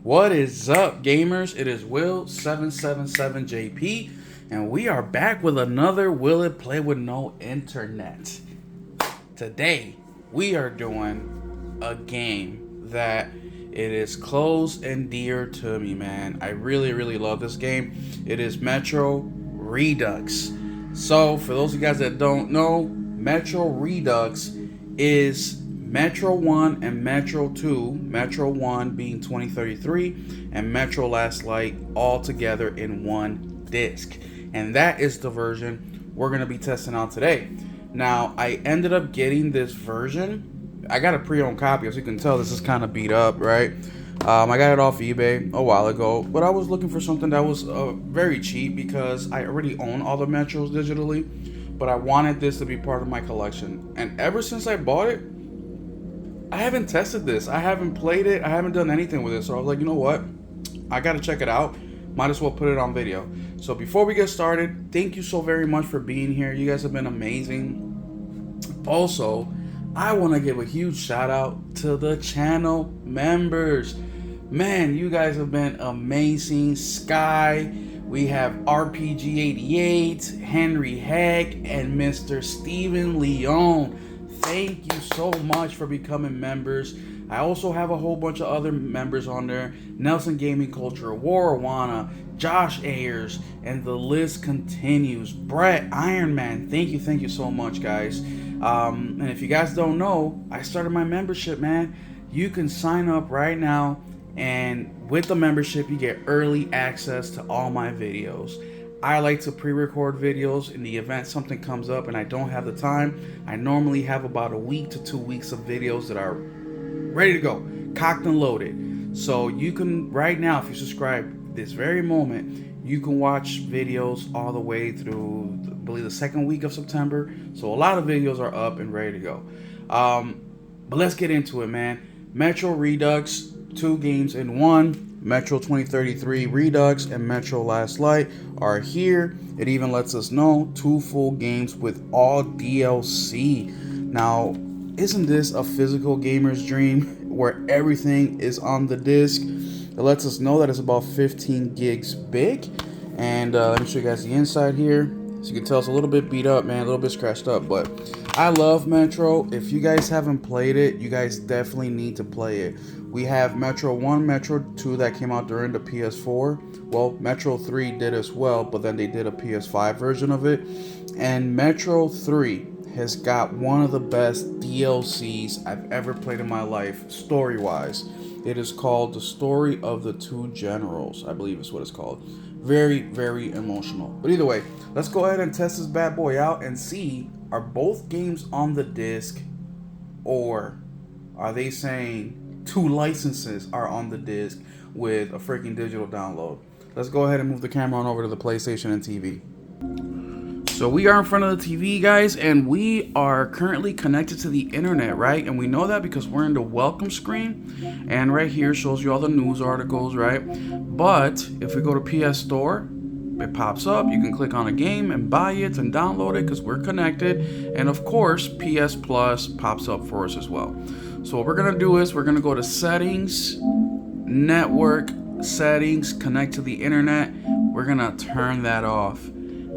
What is up, gamers? It is Will777JP, and we are back with another Will It Play with No Internet. Today, we are doing a game that it is close and dear to me, man. I really love this game. It is Metro Redux. So, for those of you guys that don't know, Metro Redux is Metro 1 and Metro 2, Metro 1 being 2033, and Metro Last Light all together in one disc. And that is the version we're going to be testing out today. Now, I ended up getting this version. I got a pre-owned copy, as you can tell, this is kind of beat up, right? I got it off eBay a while ago, but I was looking for something that was very cheap because I already own all the Metros digitally, but I wanted this to be part of my collection. And ever since I bought it, I haven't tested this. I haven't played it. I haven't done anything with it. So I was like, you know what? I got to check it out. Might as well put it on video. So before we get started, thank you so very much for being here. You guys have been amazing. Also, I want to give a huge shout out to the channel members. Man, you guys have been amazing. Sky, we have RPG88, Henry Heck, and Mr. Steven Leon. Thank you so much for becoming members. I also have a whole bunch of other members on there. Nelson Gaming Culture, Warawana, Josh Ayers, and the list continues. Brett, Iron Man, thank you so much, guys. And if you guys don't know, I started my membership, man. You can sign up right now, and with the membership, you get early access to all my videos. I like to pre-record videos in the event something comes up and I don't have the time. I normally have about a week to 2 weeks of videos that are ready to go, cocked and loaded. So you can, right now, if you subscribe this very moment, you can watch videos all the way through, I believe, the second week of September. So a lot of videos are up and ready to go. But let's get into it, man. Metro Redux, 2 games in one. Metro 2033 Redux and Metro Last Light are here. It even lets us know 2 full games with all DLC. Now, isn't this a physical gamer's dream where everything is on the disc? It lets us know that it's about 15 gigs big. And let me show you guys the inside here. So you can tell it's a little bit beat up, man, a little bit scratched up, but I love Metro. If you guys haven't played it, you guys definitely need to play it. We have Metro 1, Metro 2 that came out during the PS4. Well, Metro 3 did as well, but then they did a PS5 version of it. And Metro 3 has got one of the best DLCs I've ever played in my life, story-wise. It is called The Story of the Two Generals, I believe is what it's called. Very emotional. But either way, let's go ahead and test this bad boy out and see, are both games on the disc, or are they saying 2 licenses are on the disc with a freaking digital download? Let's go ahead and move the camera on over to the PlayStation and TV. So we are in front of the TV, guys, and we are currently connected to the internet, right? And we know that because we're in the welcome screen, and right here shows you all the news articles, right? But if we go to PS Store, it pops up. You can click on a game and buy it and download it because we're connected. And of course, PS Plus pops up for us as well. So what we're gonna do is we're gonna go to Settings, Network Settings, Connect to the Internet. We're gonna turn that off.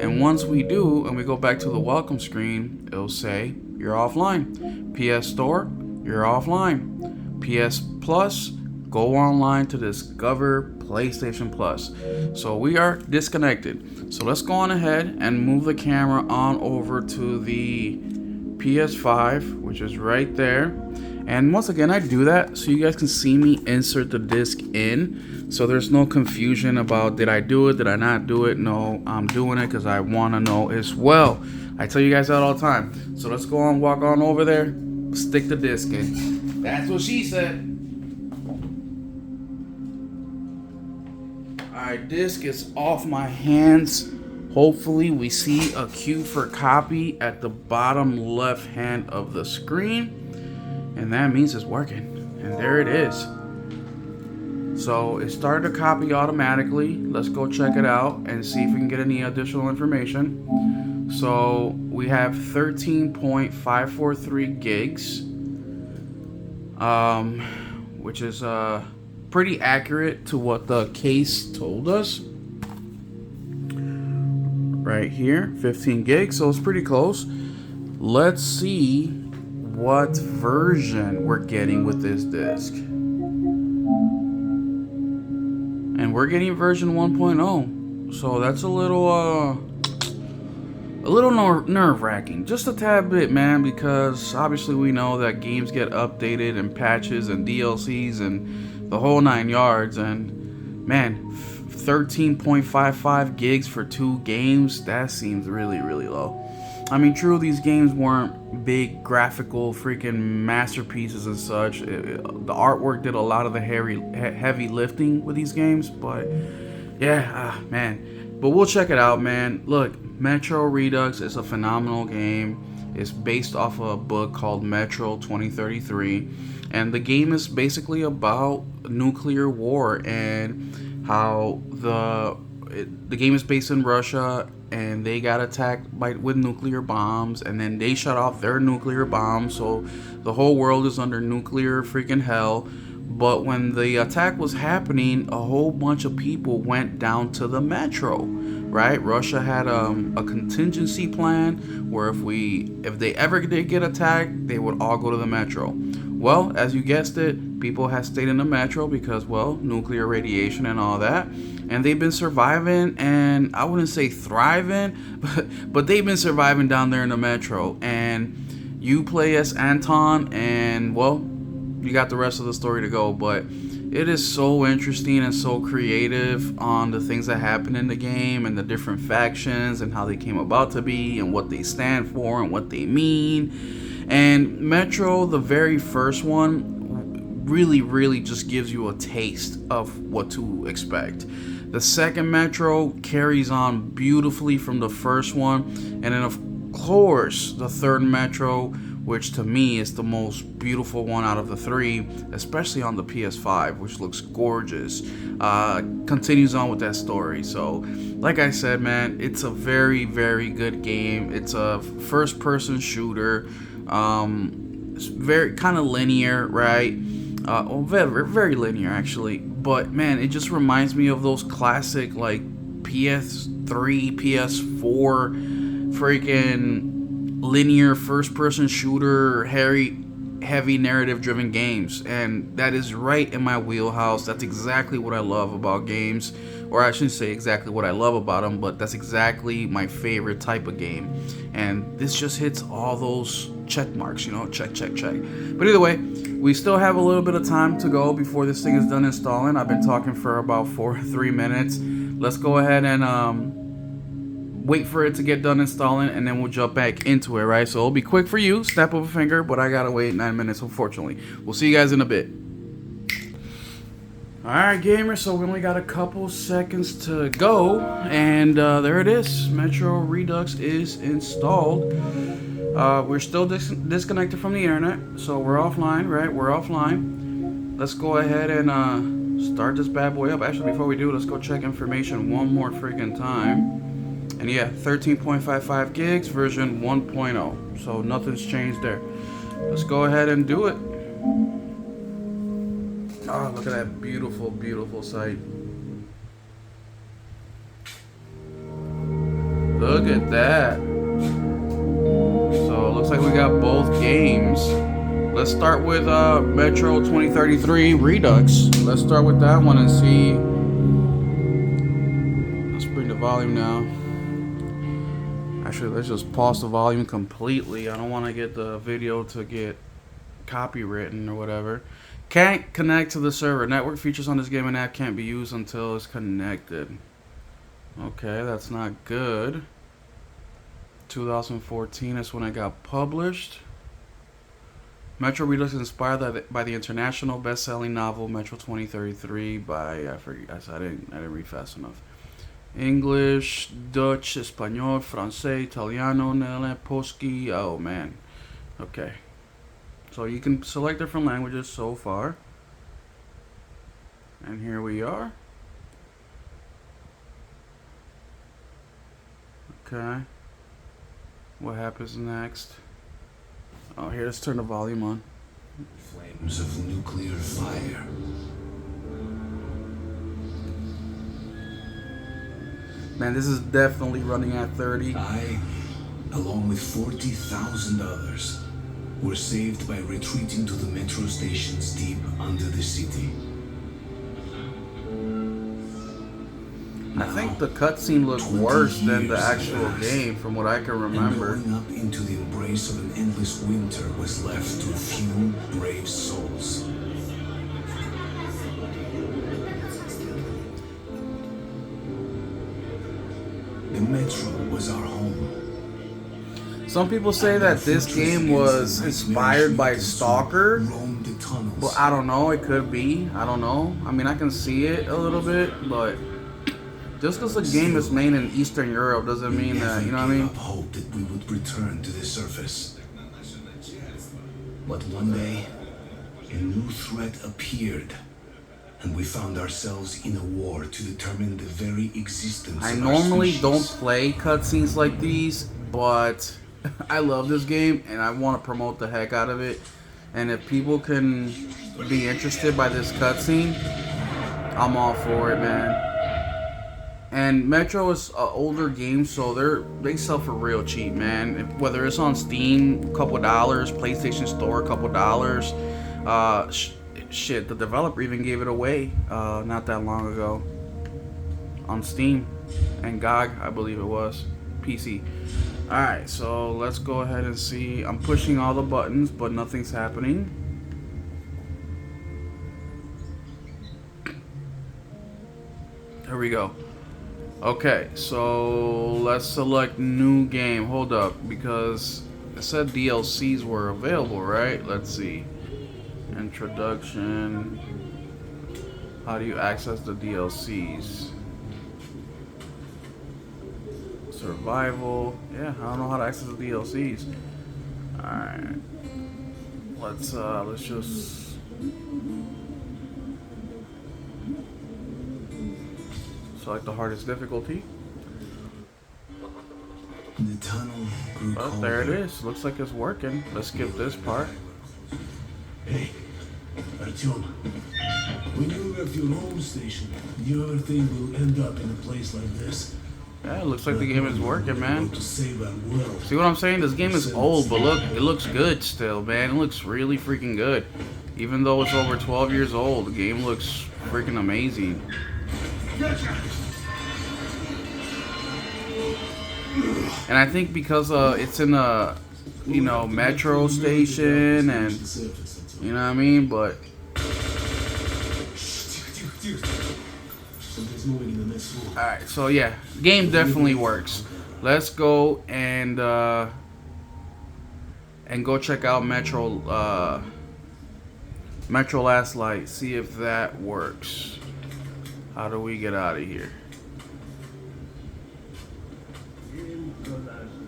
And once we do, and we go back to the welcome screen, it'll say, you're offline. PS Store, you're offline. PS Plus, go online to discover PlayStation Plus. So we are disconnected. So let's go on ahead and move the camera on over to the PS5, which is right there. And once again, I do that so you guys can see me insert the disc in, so there's no confusion about did I do it, did I not do it. No, I'm doing it because I want to know as well. I tell you guys that all the time. So let's go on, walk on over there, stick the disc in. That's what she said. Alright, disc is off my hands. Hopefully we see a cue for copy at the bottom left hand of the screen. And that means it's working. And there it is. So it started to copy automatically. Let's go check it out and see if we can get any additional information. So we have 13.543 gigs, which is pretty accurate to what the case told us. Right here, 15 gigs, so it's pretty close. Let's see what version we're getting with this disc. And we're getting version 1.0, so that's a little nerve-wracking, just a tad bit, man, because obviously we know that games get updated and patches and DLCs and the whole 9 yards, and man, 13.55 gigs for 2 games, that seems really, really low. I mean, true, these games weren't big graphical freaking masterpieces and such. The artwork did a lot of the heavy lifting with these games, but yeah, man. But we'll check it out, man. Look, Metro Redux is a phenomenal game. It's based off of a book called Metro 2033, and the game is basically about nuclear war and how the game is based in Russia, and they got attacked with nuclear bombs, and then they shut off their nuclear bombs, so the whole world is under nuclear freaking hell. But when the attack was happening, a whole bunch of people went down to the metro, right? Russia had a contingency plan where if they ever did get attacked, they would all go to the metro. Well, as you guessed it, people have stayed in the metro because, well, nuclear radiation and all that. And they've been surviving, and I wouldn't say thriving, but they've been surviving down there in the metro. And you play as Anton, and, well, you got the rest of the story to go. But it is so interesting and so creative on the things that happen in the game and the different factions and how they came about to be and what they stand for and what they mean. And Metro, the very first one, really just gives you a taste of what to expect. The second Metro carries on beautifully from the first one, and then of course the third Metro, which to me is the most beautiful one out of the 3, especially on the PS5, which looks gorgeous, continues on with that story. So like I said, man, it's a very good game. It's a first person shooter. It's very kind of linear, right? Well, very linear actually, but man, it just reminds me of those classic like PS3, PS4 freaking linear first-person shooter, heavy narrative-driven games, and that is right in my wheelhouse. That's exactly what I love about games, or I shouldn't say exactly what I love about them, but that's exactly my favorite type of game. And this just hits all those check marks, you know, check. But either way, we still have a little bit of time to go before this thing is done installing. I've been talking for about 3 minutes. Let's go ahead and wait for it to get done installing, and then we'll jump back into it, right? So it'll be quick for you, snap of a finger, but I gotta wait 9 minutes, unfortunately. We'll see you guys in a bit. Alright, gamers, so we only got a couple seconds to go, and there it is. Metro Redux is installed. We're still disconnected from the internet, so we're offline, right? We're offline. Let's go ahead and start this bad boy up. Actually, before we do, let's go check information one more freaking time. And yeah, 13.55 gigs, version 1.0. So nothing's changed there. Let's go ahead and do it. Oh, look at that beautiful sight. Look at that. So it looks like we got both games. Let's start with Metro 2033 Redux. Let's start with that one and see. Let's bring the volume down. Actually, let's just pause the volume completely. I don't want to get the video to get copywritten or whatever. Can't connect to the server. Network features on this game and app can't be used until it's connected. Okay, that's not good. 2014 is when it got published. Metro Redux is inspired by the international best-selling novel Metro 2033 by, I didn't read fast enough. English, Dutch, Espanol, Francais, Italiano, Nele, Polski. Oh man. Okay. So you can select different languages so far. And here we are. Okay. What happens next? Oh, here, let's turn the volume on. Flames of nuclear fire. Man, this is definitely running at 30. I, along with 40,000 others, were saved by retreating to the metro stations deep under the city. I think the cutscene looks worse than the actual game, from what I can remember. And going up into the embrace of an endless winter was left to a few brave souls. The metro was our home. Some people say that this game was inspired by Stalker. Well, I don't know. It could be. I don't know. I mean, I can see it a little bit, but just because the game is made in Eastern Europe doesn't mean that, you know what I mean? Hope that we would return to the surface. But one day, a new threat appeared, and we found ourselves in a war to determine the very existence I of normally our species. don't play cutscenes like these, but I love this game and I want to promote the heck out of it. And if people can be interested by this cutscene, I'm all for it, man. And Metro is an older game, so they sell for real cheap, man. Whether it's on Steam, a couple dollars, PlayStation Store, a couple dollars. Shit, the developer even gave it away not that long ago on Steam and GOG, I believe it was, PC. All right, so let's go ahead and see. I'm pushing all the buttons, but nothing's happening. Here we go. Okay, so let's select new game. Hold up, because it said DLCs were available, right? Let's see. Introduction. How do you access the DLCs? Survival. Yeah, I don't know how to access the DLCs. Alright. Let's just select the hardest difficulty. The tunnel grew Oh, there it is. Looks like it's working. Let's skip this part. Hey, Artyom, when you left your home station, did you ever think we'll end up in a place like this? Yeah, it looks like the game is working, man. To save our world. See what I'm saying? This game is old, but look, it looks good still, man. It looks really freaking good. Even though it's over 12 years old, the game looks freaking amazing. And I think because it's in a, you know, metro station, and you know what I mean, but alright, so yeah, the game definitely works. Let's go and go check out Metro Last Light, see if that works. How do we get out of here?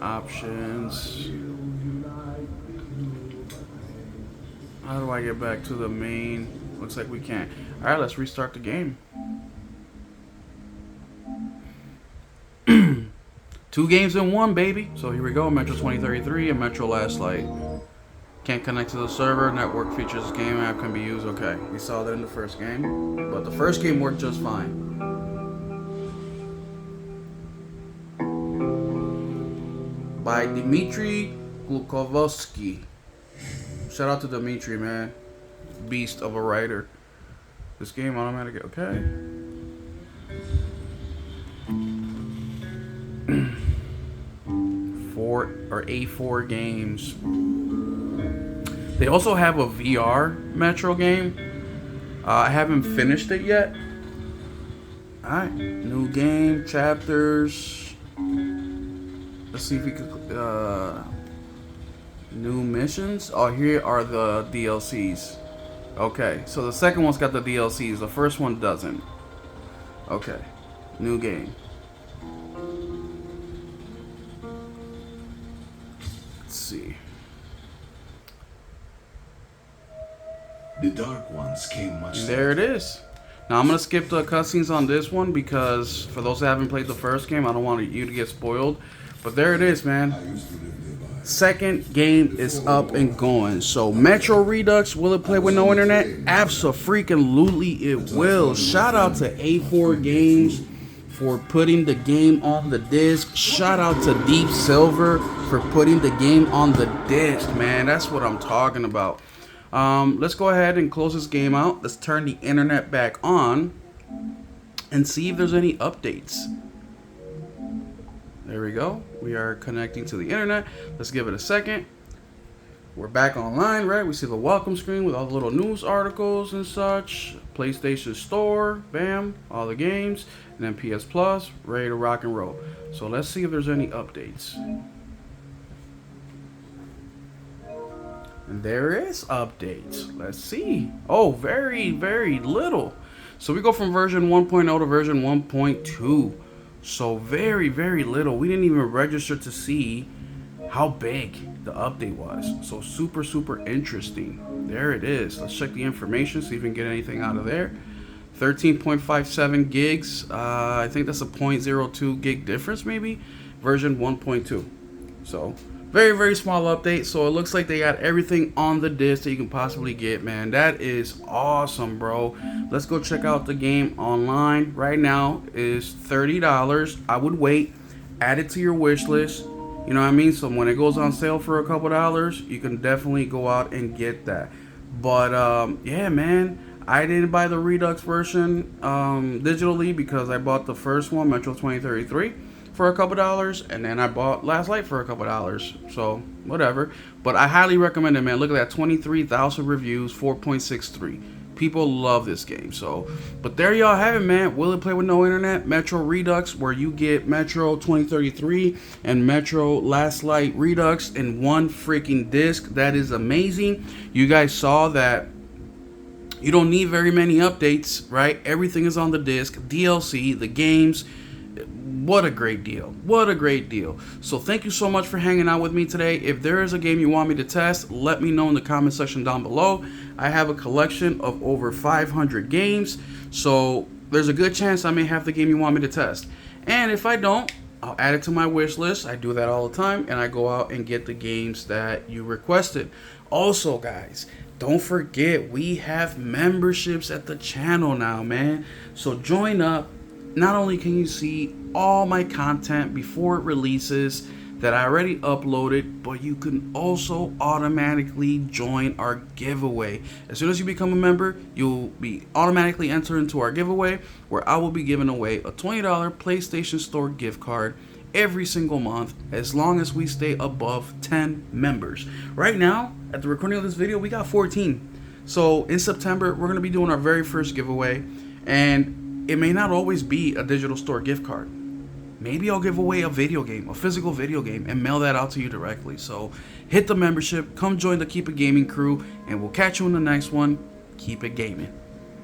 Options. How do I get back to the main? Looks like we can't. Alright, let's restart the game. 2 games in 1, baby. So here we go, Metro 2033 and Metro Last Light. Can't connect to the server. Network features game app can be used. Okay, we saw that in the first game. But the first game worked just fine. By Dmitry Glukovsky. Shout out to Dmitry, man. Beast of a writer. This game automatic. Okay. A4 games. They also have a VR Metro game. I haven't finished it yet. Alright, new game, chapters. Let's see if we could, new missions. Oh, here are the DLCs. Okay, so the second one's got the DLCs. The first one doesn't. Okay, new game. Let's see. The Dark Ones came much There it is. Now I'm gonna skip the cutscenes on this one because for those that haven't played the first game, I don't want you to get spoiled. But there it is, man. Second game is up and going. So Metro Redux, will it play with no internet? Abso-freaking-lutely it will. Shout out to A4 Games for putting the game on the disc. Shout out to Deep Silver for putting the game on the disc, man. That's what I'm talking about. Let's go ahead and close this game out. Let's turn the internet back on and see if there's any updates. There we go. We are connecting to the internet. Let's give it a second. We're back online, right? We see the welcome screen with all the little news articles and such. PlayStation Store, bam, all the games. And then PS Plus, ready to rock and roll. So let's see if there's any updates. And there is updates. Let's see. Oh, very, very little. So we go from version 1.0 to version 1.2. So very, very little. We didn't even register to see how big the update was. So super, super interesting. There it is. Let's check the information, see if we can get anything out of there. 13.57 gigs. I think that's a 0.02 gig difference, maybe. Version 1.2. So very, very small update. So it looks like they got everything on the disc that you can possibly get, man. That is awesome, bro. Let's go check out the game online. Right now is $30. I would wait. Add it to your wish list. You know what I mean? So when it goes on sale for a couple dollars, you can definitely go out and get that. But yeah, man, I didn't buy the Redux version digitally because I bought the first one, Metro 2033, for a couple dollars, and then I bought Last Light for a couple dollars. So whatever. But I highly recommend it, man. Look at that, 23,000 reviews, 4.63. People love this game. So, but there y'all have it, man. Will It Play With No Internet? Metro Redux, where you get Metro 2033 and Metro Last Light Redux in one freaking disc. That is amazing. You guys saw that you don't need very many updates, right? Everything is on the disc. DLC, the games. What a great deal. What a great deal. So thank you so much for hanging out with me today. If there is a game you want me to test, let me know in the comment section down below. I have a collection of over 500 games, so there's a good chance I may have the game you want me to test. And if I don't, I'll add it to my wish list. I do that all the time, and I go out and get the games that you requested. Also, guys, don't forget, we have memberships at the channel now, man. So join up. Not only can you see all my content before it releases that I already uploaded, but you can also automatically join our giveaway. As soon as you become a member, you'll be automatically entered into our giveaway, where I will be giving away a $20 PlayStation Store gift card every single month, as long as we stay above 10 members. Right now, at the recording of this video, we got 14. So in September, we're going to be doing our very first giveaway, and it may not always be a digital store gift card. Maybe I'll give away a video game, a physical video game, and mail that out to you directly. So hit the membership, come join the Keep It Gaming crew, and we'll catch you in the next one. Keep it gaming.